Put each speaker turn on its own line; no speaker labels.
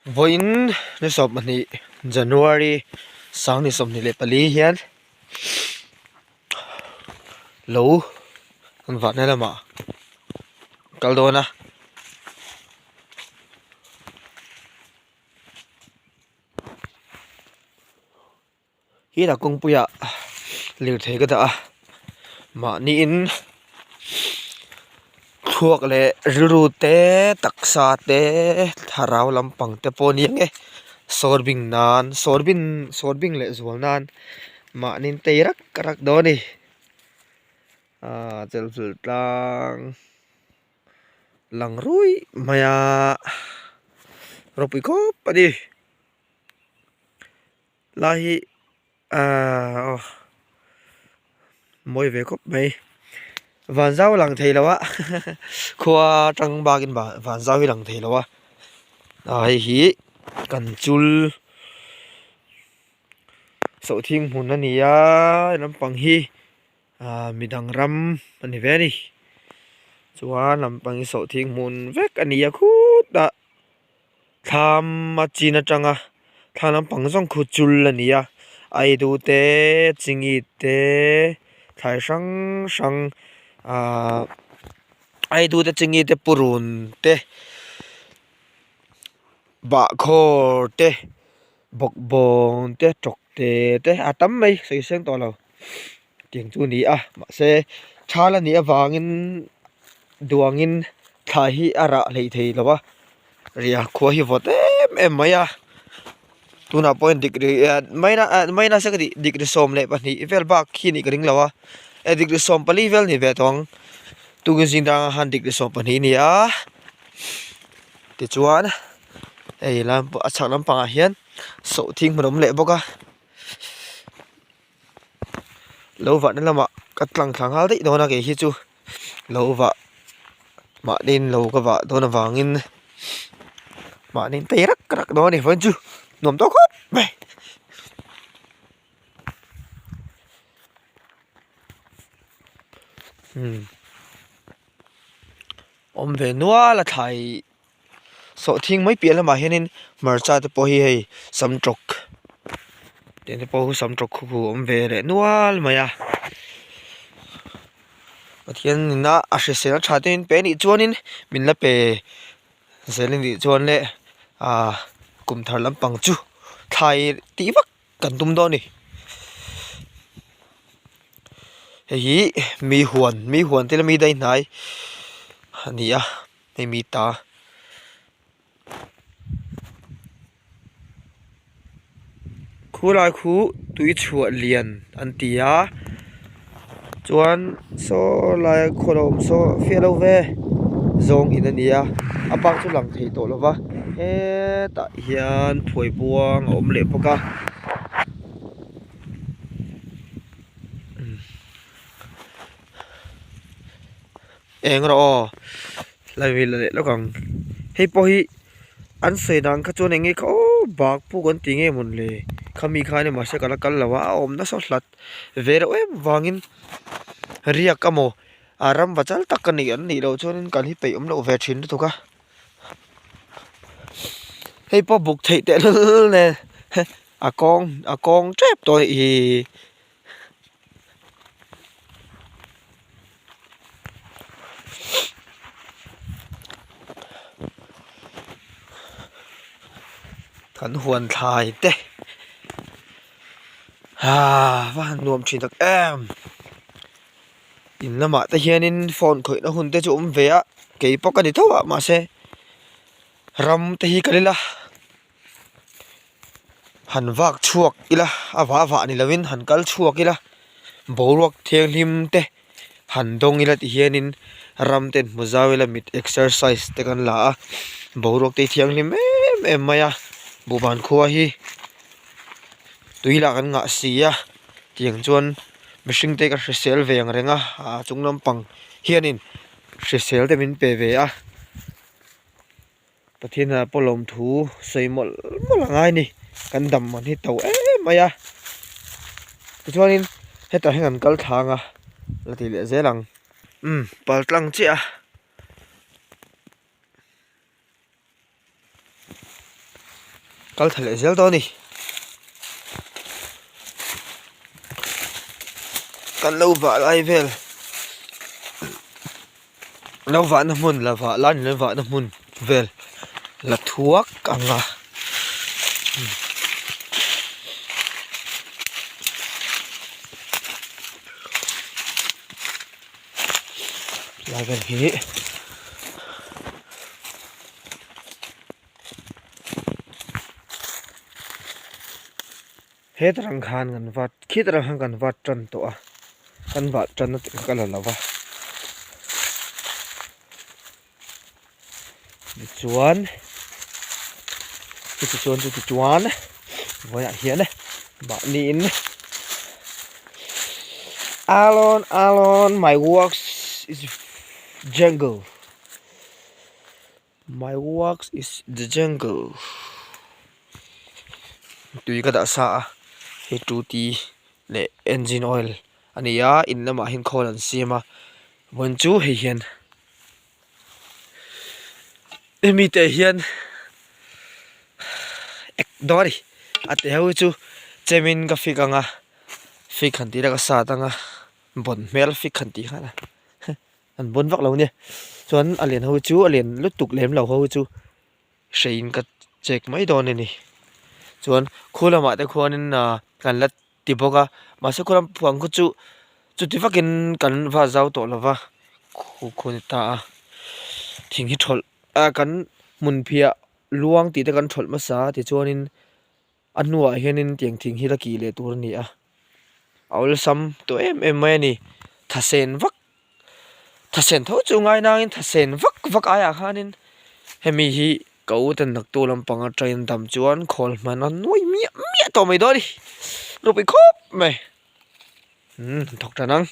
Voin ni sop mani January sang ni som ni le pali hian lo an vat na lama kaldona hi là kong puya lir the ka da ma ni in thuak le ru te taksa te tharau lampang te poni nge sorbing le zual nan ma nin te rak karak do ni chel phul tlang lang rui maya ropi ko padi lahi moi ve kop mai van zau lang thei lawa khua tang bagin ba van zau hi lang thei lawa ai hi kan chul so thing mun ani ya lampang hi midang ram ani ve ni chuan lampang hi so thing mun vek ani ya khut da tham ma china tanga thang lampang zong khu chul ani ya ai du te chingi te thai sang sang ai du te chingi te purun te ba khor te bok bong te tok te atam mai sei seng to lo tiang chu ni ma se thala ni awangin duangin thla hi ara lei thei lawa ria khua hi vote em maya tuna point degree maina se di degree som le pa ni vel ba khi ni ring lawa e degree som pali vel ni ve tong tugin jing dang han degree som pa ni ni ti chuan ei lam achak lampang a hian so thing hmanom le boka lo wa na lama katlang thlang hal dei dona ke hi chu lo wa ma din lo ka wa dona wangin ma nin te rak rak do ni von chu nom to khop mai om ve nuwa la thai so thing mai pial ma hianin marcha te po hi hei samtrok ten te po hu samtrok khu om ve le nual maya pathian na a hre se na thatin pe ni chuanin min la pe zelin di chuan le kum thar lampang chu thai ti vak kan tum do ni hi mi huan te la mi dai nai ani mai mi ta khu lai khu tui chhuat lian an tia chuan so lai kholom so fialo ve zong in ania apang chu lang thei to lova he ta hian phoi buang om le poka eng ro lai vi le lokang hei po hi an sei dang kha chuan engi kho bak pu kon tinge mun le khami khane ma se kala kal lawa om na so hlat ver em wangin riak kamo aram wachal takani an ni lo chuan kan hi pe om lo ve thin tu ka hei po buk thei te ne akong trep to hi kan huan thai te wa nuam thin tak em in lama te hianin phone khoi na hun te chu ve a ke pok ani thawa ma se ram te hi kalila han wak chuak ila awa ni lawin han kal chuak ila borok theng hlim te han dong ila ti hianin ram ten muzawila mit exercise te kan la borok te thiang hlim em maya buban khuwa hi tuila kan nga sia tiang chuan mishing te ka hrisel veng renga chunglam pang hianin hrisel te min pe ve pathina polom thu seimol molangai ni kan dam man hi to maya chuanin heta hengan kal thanga lati le zelang paltlang chi Kal thale zel to ni kan lo va lai vel lo va na mun la va lan le va na mun vel la thuak anga la gan hi hết răng khan gần vặt khít răng hang gần vặt trần tọa căn vặt trần nó tự cái là va đi chuan đi chuan với lại hiện này bạn nín Alon my works is jungle my works is the jungle tùy cái đã xa he tu ti le engine oil ani ya in lama hin khol an sima bon chu he hian emi te hian ek dori ate hu chu chemin ka fikanga fik khan ti ra ka sa tanga bon mel fik khan ti khana an bon vak lo ne chuan alien hu chu alien lutuk lem lo hu chu shein ka check mai don ni chuan khulama te khuanin kan la ti boka ma se khulam phuang khu chu ti fakin kan va zau to lova khuni ta thing hi thol kan mun phia luang ti te kan thol ma sa ti chuanin anua hianin tiang thing hi la ki le tur ni a aul sam to em mai ni thasen tho chu ngai nangin thasen vak aya khanin hemi hi cậu tên nặc tu làm bằng train tầm chuan khol mà nó nuôi mía to mày đó đi rồi bị khóc mày thọc ra năng